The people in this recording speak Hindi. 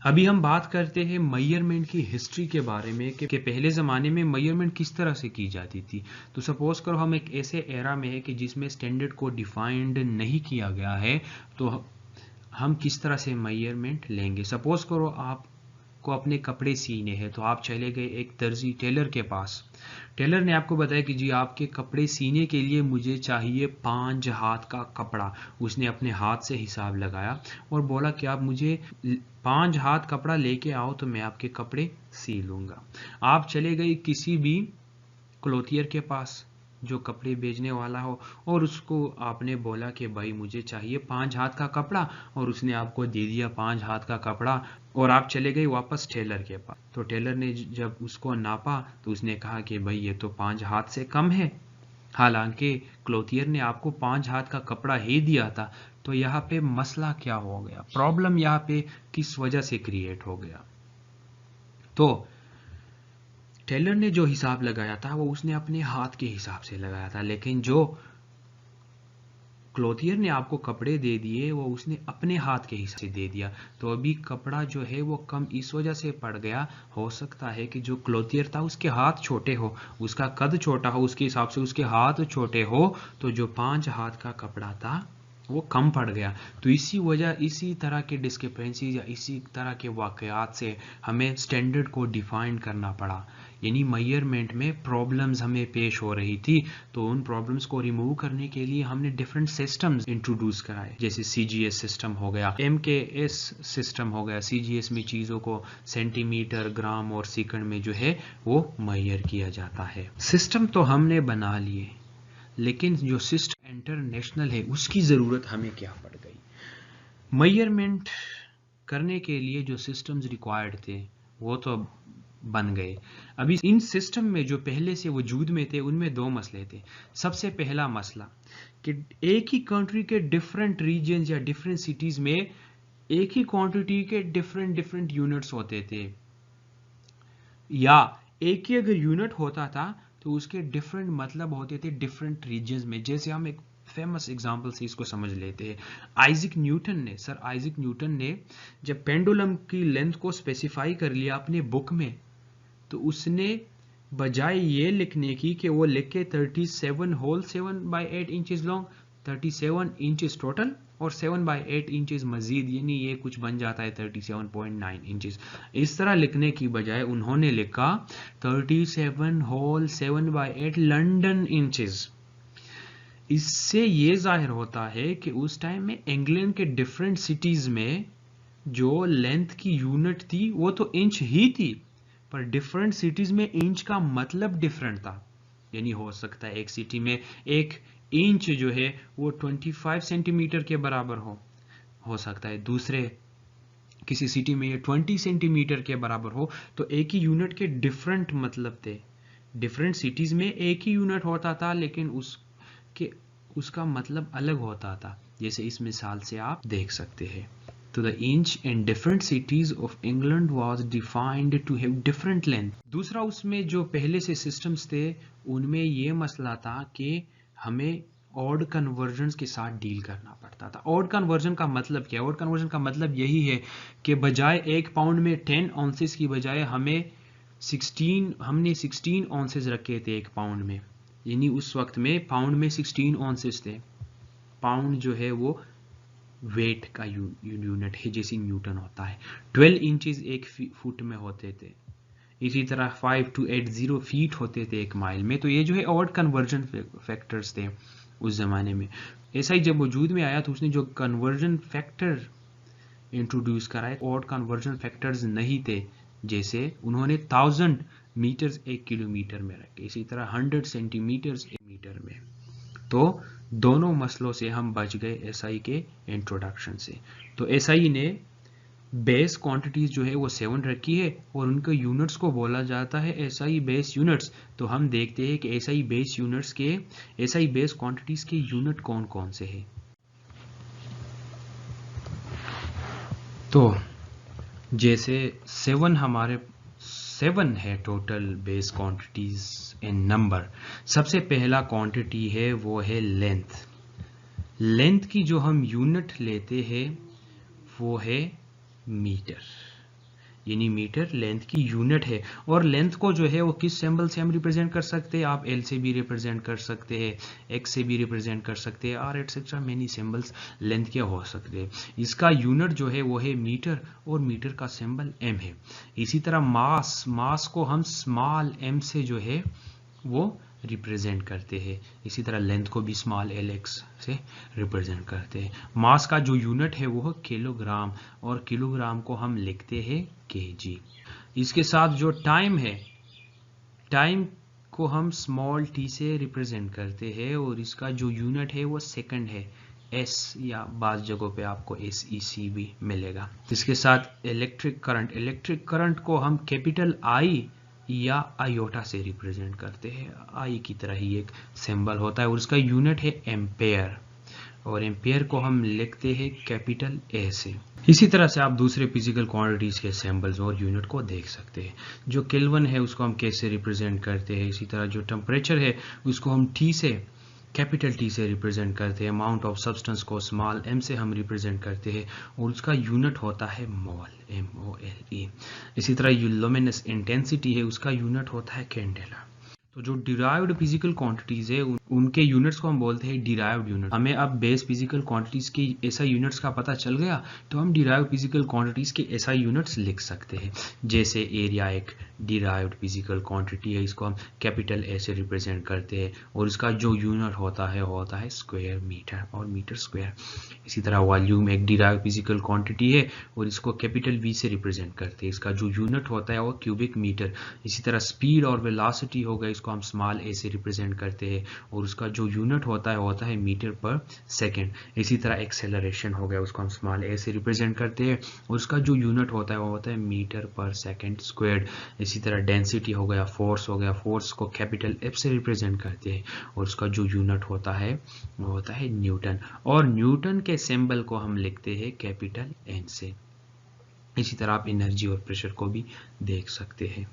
अभी हम बात करते हैं मेजरमेंट की हिस्ट्री के बारे में कि पहले ज़माने में मेजरमेंट किस तरह से की जाती थी। तो सपोज़ करो हम एक ऐसे एरा में है कि जिसमें स्टैंडर्ड को डिफाइंड नहीं किया गया है, तो हम किस तरह से मेजरमेंट लेंगे। सपोज़ करो आपको अपने कपड़े सीने हैं, तो आप चले गए एक दर्जी टेलर के पास। टेलर ने आपको बताया कि जी आपके कपड़े सीने के लिए मुझे चाहिए 5 हाथ का कपड़ा। उसने अपने हाथ से हिसाब लगाया और बोला कि आप मुझे 5 हाथ कपड़ा लेके आओ तो मैं आपके कपड़े सी लूँगा। आप चले गए किसी भी क्लोथियर के पास जो कपड़े बेचने वाला हो, और उसको आपने बोला कि भाई मुझे चाहिए 5 हाथ का कपड़ा, और उसने आपको दे दिया 5 हाथ का कपड़ा, और आप चले गए वापस टेलर के पास। तो टेलर ने जब उसको नापा तो उसने कहा कि भाई ये तो 5 हाथ से कम है, हालांकि क्लोथियर ने आपको 5 हाथ का कपड़ा ही दिया था। तो यहाँ पे मसला क्या हो गया, प्रॉब्लम यहाँ पे किस वजह से क्रिएट हो गया। तो टेलर ने जो हिसाब लगाया था वो उसने अपने हाथ के हिसाब से लगाया था, लेकिन जो क्लोथियर ने आपको कपड़े दे दिए वो उसने अपने हाथ के हिसाब से दे दिया। तो अभी कपड़ा जो है वो कम इस वजह से पड़ गया, हो सकता है कि जो क्लोथियर था उसके हाथ छोटे हो, उसका कद छोटा हो, उसके हिसाब से उसके हाथ छोटे हो, तो जो 5 हाथ का कपड़ा था वो कम पड़ गया। तो इसी तरह के डिस्क्रिपेंसीज या इसी तरह के वाकयात से हमें स्टैंडर्ड को डिफाइन करना पड़ा, यानी मेजरमेंट में प्रॉब्लम्स हमें पेश हो रही थी। तो उन प्रॉब्लम्स को रिमूव करने के लिए हमने डिफरेंट सिस्टम्स इंट्रोड्यूस कराए, जैसे सीजीएस सिस्टम हो गया, एमकेएस सिस्टम हो गया। सीजीएस में चीज़ों को सेंटीमीटर, ग्राम और सेकंड में जो है वो मेजर किया जाता है। सिस्टम तो हमने बना लिए, लेकिन जो सिस्टम इंटरनेशनल है उसकी ज़रूरत हमें क्या पड़ गई। मेजरमेंट करने के लिए जो सिस्टम्स रिक्वायर्ड थे वो तो बन गए। अभी इन सिस्टम में जो पहले से वजूद में थे उनमें 2 मसले थे। सबसे पहला मसला कि एक ही कंट्री के डिफरेंट रीजन्स या डिफरेंट सिटीज़ में एक ही क्वांटिटी के डिफरेंट यूनिट्स होते थे, या एक ही अगर यूनिट होता था तो उसके डिफरेंट मतलब होते थे डिफरेंट रीजन्स में। जैसे हम एक फेमस एग्जांपल से इसको समझ लेते हैं। सर आइजक न्यूटन ने जब पेंडुलम की लेंथ को स्पेसिफाई कर लिया अपने बुक में, तो उसने बजाय ये लिखने की कि वो लिख के 37 whole 7/8 inches long, 37 inches total और 7/8 इंचेस मजीद, यानी ये कुछ बन जाता है 37.9 इंचेस। इस तरह लिखने की बजाय उन्होंने लिखा 37 होल 7/8 लंदन इंचेस। इससे ये जाहिर होता है कि उस टाइम में इंग्लैंड के डिफरेंट सिटीज में जो लेंथ की यूनिट थी वो तो इंच ही थी, पर डिफरेंट सिटीज में इंच का मतलब डिफरेंट था। यानी हो सकता है एक सिटी में एक इंच जो है वो 25 सेंटीमीटर के बराबर हो सकता है दूसरे किसी सिटी में ये 20 सेंटीमीटर के बराबर हो। तो एक ही यूनिट के डिफरेंट मतलब थे। डिफरेंट सिटीज में एक ही यूनिट होता था, लेकिन उसका मतलब अलग होता था, जैसे इस मिसाल से आप देख सकते हैं। तो the inch in different cities of England was defined to have different length। दूसरा, उसमें जो पहले से सिस्टम्स थे उनमें ये मसला था कि हमें ऑड कन्वर्जन्स के साथ डील करना पड़ता था। ऑड कन्वर्जन का मतलब क्या है? ऑड कन्वर्जन का मतलब यही है कि बजाय 1 पाउंड में 10 ऑन्सेस की बजाय हमने 16 ऑन्सेस रखे थे 1 पाउंड में, यानी उस वक्त में पाउंड में 16 ऑन्सेस थे। पाउंड जो है वो वेट का यूनिट है, जैसे न्यूटन होता है। 12 इंचेस 1 फुट में होते थे, इसी तरह 5280 फीट होते थे 1 माइल में। तो ये जो है ऑड कन्वर्जन फैक्टर्स थे उस जमाने में। ऐसा ही जब वजूद में आया तो उसने जो कन्वर्जन फैक्टर इंट्रोड्यूस कराए, ऑड कन्वर्जन फैक्टर्स नहीं थे। जैसे उन्होंने 1000 मीटर्स 1 किलोमीटर में रखे, इसी तरह 100 सेंटीमीटर्स 1 मीटर में। तो दोनों मसलों से हम बच गए एसआई के इंट्रोडक्शन से। तो एसआई ने बेस क्वांटिटीज जो है वो 7 रखी है और उनके यूनिट्स को बोला जाता है एसआई बेस यूनिट्स। तो हम देखते हैं कि एसआई बेस क्वांटिटीज के यूनिट कौन कौन से हैं। तो जैसे 7 है टोटल बेस क्वांटिटीज इन नंबर। सबसे पहला क्वांटिटी है वो है लेंथ। लेंथ की जो हम यूनिट लेते हैं वो है मीटर। यानी मीटर लेंथ की यूनिट है। और लेंथ को जो है वो किस सिंबल से हम रिप्रेजेंट कर सकते हैं, आप एल से भी रिप्रेजेंट कर सकते हैं, एक्स से भी रिप्रेजेंट कर सकते हैं, और एटसेट्रा मेनी सिंबल्स लेंथ के हो सकते हैं। इसका यूनिट जो है वो है मीटर, और मीटर का सिंबल एम है। इसी तरह मास को हम स्मॉल एम से जो है वो रिप्रेजेंट करते हैं। इसी तरह लेंथ को भी स्मॉल एल एक्स से रिप्रेजेंट करते हैं। मास का जो यूनिट है वो है किलोग्राम, और किलोग्राम को हम लिखते हैं केजी। इसके साथ जो टाइम है, टाइम को हम स्मॉल टी से रिप्रेजेंट करते हैं, और इसका जो यूनिट है वो सेकंड है, एस, या बाज़ जगहों पे आपको SEC भी मिलेगा। इसके साथ इलेक्ट्रिक करंट को हम कैपिटल आई या आयोटा से रिप्रेजेंट करते हैं। आई की तरह ही एक सिंबल होता है, और उसका यूनिट है एम्पेयर, और एम्पेयर को हम लिखते हैं कैपिटल ए से। इसी तरह से आप दूसरे फिजिकल क्वांटिटीज के सिंबल्स और यूनिट को देख सकते हैं। जो केल्विन है उसको हम कैसे रिप्रेजेंट करते हैं। इसी तरह जो टेम्परेचर है उसको हम टी से, कैपिटल टी से रिप्रेजेंट करते हैं। अमाउंट ऑफ सब्सटेंस को स्मॉल एम से हम रिप्रेजेंट करते हैं, और उसका यूनिट होता है मोल, MOLE। इसी तरह जो लुमिनस इंटेंसिटी है उसका यूनिट होता है कैंडेला। तो जो डिराइव्ड फिजिकल क्वांटिटीज है उनके यूनिट्स को हम बोलते हैं डिराइव्ड यूनिट। हमें अब बेस फिजिकल क्वांटिटीज की एसआई यूनिट्स का पता चल गया, तो हम डिराइव्ड फिजिकल क्वांटिटीज के एसआई यूनिट्स लिख सकते हैं। जैसे एरिया एक डिराइव्ड फिजिकल क्वांटिटी है, इसको हम कैपिटल ए से रिप्रेजेंट करते हैं, और इसका जो यूनिट होता है स्क्वायर मीटर, और मीटर स्क्वायर। इसी तरह वॉल्यूम एक डिराइव्ड फिजिकल क्वांटिटी है, और इसको कैपिटल वी से रिप्रेजेंट करते हैं, इसका जो यूनिट होता है वो क्यूबिक मीटर। इसी तरह स्पीड और वेलोसिटी हो गया, इसको हम स्मॉल ए से रिप्रेजेंट करते हैं, और उसका जो यूनिट होता है मीटर पर सेकंड। इसी तरह एक्सेलरेशन हो गया, उसको हम स्मॉल ए से रिप्रेजेंट करते हैं, और उसका जो यूनिट होता है मीटर पर सेकंड स्क्वायर्ड। इसी तरह डेंसिटी हो गया, फोर्स हो गया, फोर्स को कैपिटल एफ से रिप्रेजेंट करते हैं, और उसका जो यूनिट होता है वो होता है न्यूटन, और न्यूटन के सिंबल को हम लिखते हैं कैपिटल एन से। इसी तरह आप एनर्जी और प्रेशर को भी देख सकते हैं।